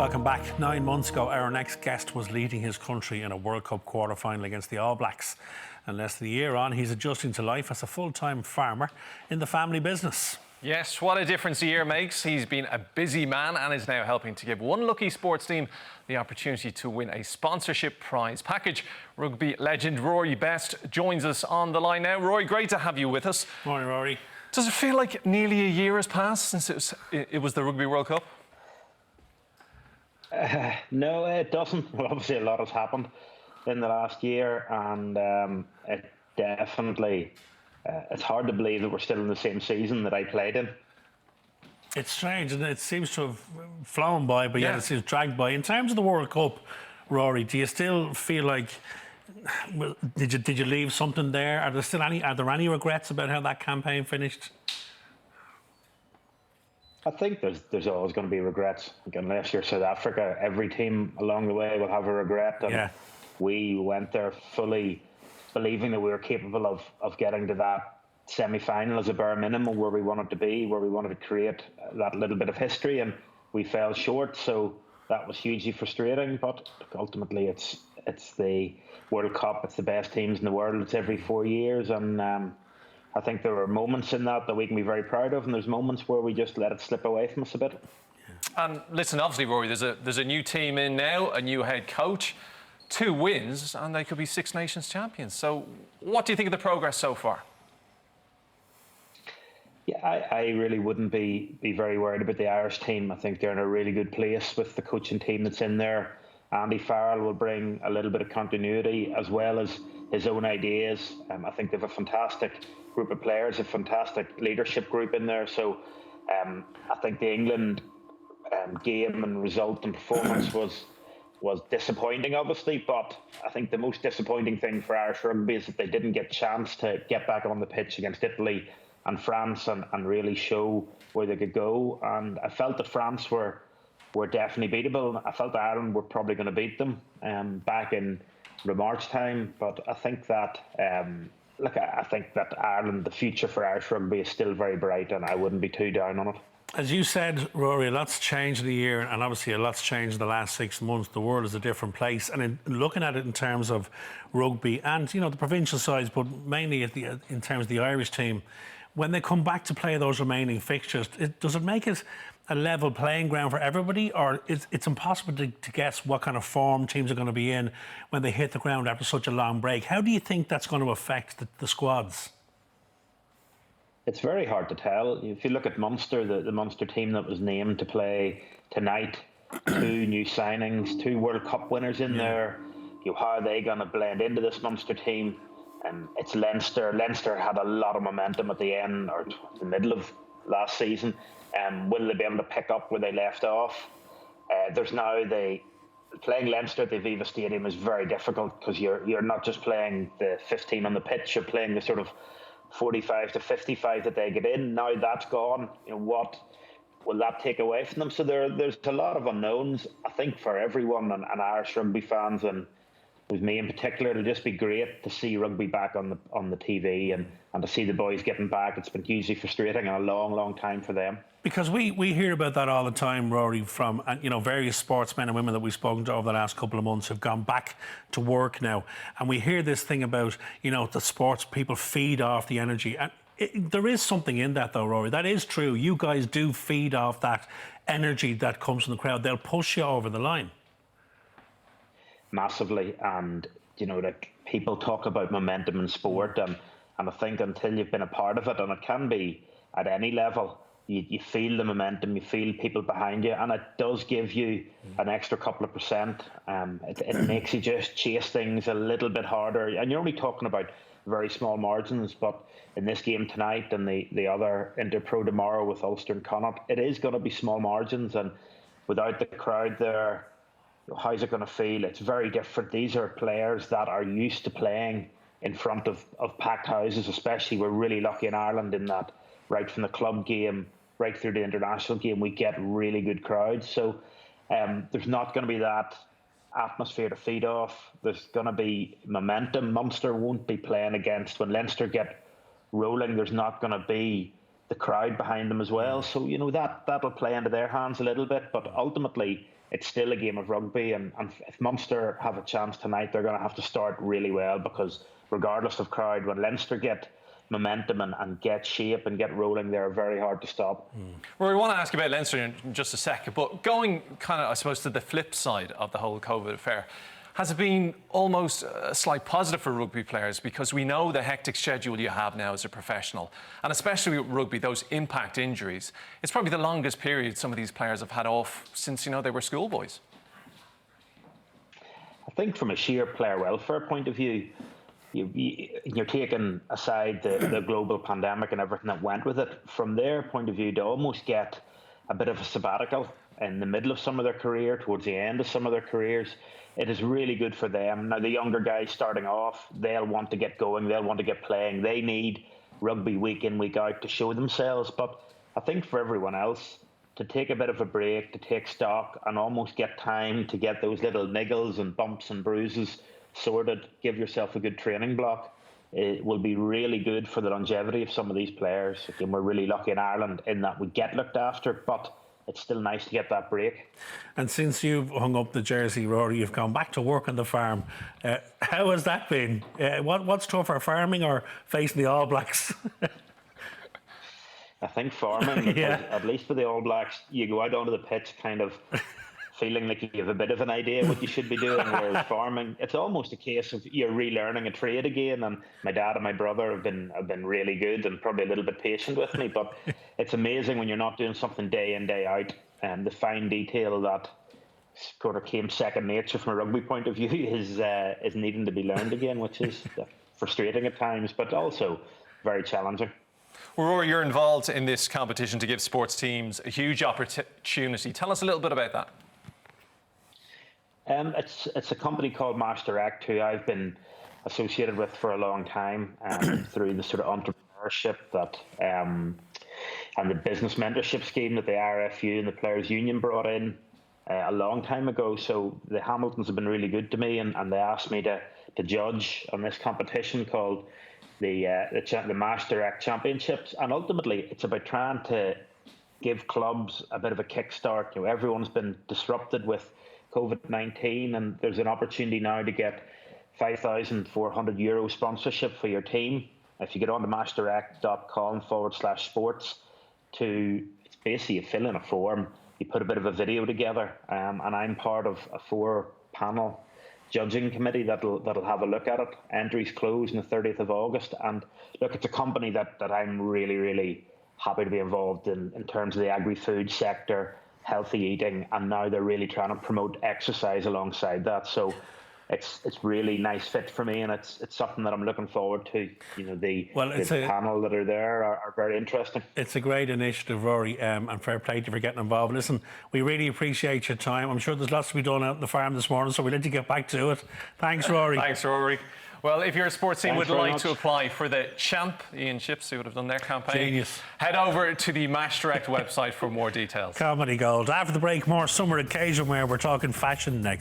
Welcome back. 9 months ago, our next guest was leading his country in a World Cup quarter-final against the All Blacks. And less than a year on, he's adjusting to life as a full-time farmer in the family business. Yes, what a difference a year makes. He's been a busy man and is now helping to give one lucky sports team the opportunity to win a sponsorship prize package. Rugby legend Rory Best joins us on the line now. Rory, great to have you with us. Morning, Rory. Does it feel like nearly a year has passed since it was the Rugby World Cup? No, it doesn't. Well, obviously, a lot has happened in the last year, and it definitely it's hard to believe that we're still in the same season that I played in. It's strange, and it seems to have flown by, but yet it seems dragged by. In terms of the World Cup, Rory, do you still feel like, well, did you leave something there? Are there any regrets about how that campaign finished? I think there's always going to be regrets. Like, unless you're South Africa, every team along the way will have a regret. And we went there fully believing that we were capable of getting to that semi-final as a bare minimum, where we wanted to be, where we wanted to create that little bit of history, and we fell short. So that was hugely frustrating. But ultimately, it's the World Cup. It's the best teams in the world. It's every 4 years, and I think there were moments in that we can be very proud of, and there's moments where we just let it slip away from us a bit. And listen, obviously, Rory, there's a new team in now, a new head coach, 2 wins, and they could be Six Nations champions. So what do you think of the progress so far? Yeah, I really wouldn't be very worried about the Irish team. I think they're in a really good place with the coaching team that's in there. Andy Farrell will bring a little bit of continuity as well as his own ideas. I think they have a fantastic group of players, a fantastic leadership group in there. So I think the England game and result and performance was disappointing, obviously, but I think the most disappointing thing for Irish rugby is that they didn't get a chance to get back on the pitch against Italy and France and really show where they could go. And I felt that France were definitely beatable. I felt Ireland were probably going to beat them back in the March time, but I think that I think that Ireland, the future for Irish rugby is still very bright, and I wouldn't be too down on it. As you said, Rory, a lot's changed in the year, and obviously a lot's changed in the last 6 months. The world is a different place, and in looking at it in terms of rugby and the provincial sides, but mainly in terms of the Irish team, when they come back to play those remaining fixtures, does it make it a level playing ground for everybody, or it's impossible to guess what kind of form teams are going to be in when they hit the ground after such a long break? How do you think that's going to affect the squads? It's very hard to tell. If you look at Munster, the Munster team that was named to play tonight, 2 new signings, 2 World Cup winners in there. How are they going to blend into this Munster team? It's Leinster. Leinster had a lot of momentum at the end or the middle of last season. Will they be able to pick up where they left off? There's now playing Leinster at the Aviva Stadium is very difficult because you're not just playing the 15 on the pitch, you're playing the sort of 45 to 55 that they get in. Now that's gone. What will that take away from them? So there's a lot of unknowns, I think, for everyone and Irish rugby fans, and with me in particular. It'll just be great to see rugby back on the TV and to see the boys getting back. It's been hugely frustrating and a long time for them. Because we hear about that all the time, Rory, from various sportsmen and women that we've spoken to over the last couple of months have gone back to work now, and we hear this thing about the sports people feed off the energy, and there is something in that though, Rory. That is true. You guys do feed off that energy that comes from the crowd. They'll push you over the line massively, and people talk about momentum in sport, and I think until you've been a part of it, and it can be at any level, you feel the momentum, you feel people behind you, and it does give you an extra couple of percent. It makes you just chase things a little bit harder, and you're only talking about very small margins, but in this game tonight and the other Interpro tomorrow with Ulster and Connacht, it is going to be small margins, and without the crowd there, how's it going to feel? It's very different. These are players that are used to playing in front of packed houses, especially. We're really lucky in Ireland in that right from the club game right through the international game, we get really good crowds. So there's not going to be that atmosphere to feed off. There's going to be momentum. Munster won't be playing against, when Leinster get rolling, there's not going to be the crowd behind them as well. So, that'll play into their hands a little bit. But ultimately, it's still a game of rugby. And if Munster have a chance tonight, they're going to have to start really well, because regardless of crowd, when Leinster get momentum and get shape and get rolling, they're very hard to stop. Rory, we want to ask you about Leinster in just a second, but going kind of, I suppose, to the flip side of the whole COVID affair, has it been almost a slight positive for rugby players? Because we know the hectic schedule you have now as a professional, and especially with rugby, those impact injuries. It's probably the longest period some of these players have had off since, they were schoolboys. I think from a sheer player welfare point of view, you're taking aside the global pandemic and everything that went with it. From their point of view, to almost get a bit of a sabbatical in the middle of some of their career, towards the end of some of their careers, it is really good for them. Now, the younger guys starting off, they'll want to get going, they'll want to get playing. They need rugby week in, week out to show themselves. But I think for everyone else, to take a bit of a break, to take stock and almost get time to get those little niggles and bumps and bruises sorted, give yourself a good training block, it will be really good for the longevity of some of these players. Again, we're really lucky in Ireland in that we get looked after, but it's still nice to get that break. And since you've hung up the jersey, Rory, you've gone back to work on the farm. How has that been? What's tougher, farming or facing the All Blacks? I think farming, because at least for the All Blacks, you go out onto the pitch kind of feeling like you have a bit of an idea what you should be doing, whereas farming, it's almost a case of you're relearning a trade again. And my dad and my brother have been really good and probably a little bit patient with me, but it's amazing when you're not doing something day in, day out, and the fine detail that sort of came second nature from a rugby point of view is needing to be learned again, which is frustrating at times, but also very challenging. Well, Rory, you're involved in this competition to give sports teams a huge opportunity. Tell us a little bit about that. It's a company called Master Act, who I've been associated with for a long time, through the sort of entrepreneurship that and the business mentorship scheme that the RFU and the Players Union brought in a long time ago. So the Hamiltons have been really good to me, and they asked me to judge on this competition called the Master Act Championships. And ultimately, it's about trying to give clubs a bit of a kickstart. Everyone's been disrupted with COVID-19, and there's an opportunity now to get €5,400 sponsorship for your team. If you get on to masteract.com/sports, it's basically you fill in a form, you put a bit of a video together, and I'm part of a 4-panel judging committee that'll have a look at it. Entries close on the 30th of August, and look, it's a company that I'm really, really happy to be involved in terms of the agri-food sector, healthy eating, and now they're really trying to promote exercise alongside that. So it's really nice fit for me, and it's something that I'm looking forward to. The panel that are there are very interesting. It's a great initiative, Rory, and fair play to you for getting involved. Listen, we really appreciate your time. I'm sure there's lots to be done out on the farm this morning, so we'll let you get back to it. Thanks, Rory. Thanks, Rory. Well, if your sports team would like to apply for the Champ, Ian Ships, who would have done their campaign, genius, head over to the Master Act website for more details. Comedy gold. After the break, more summer occasion wear. We're talking fashion next.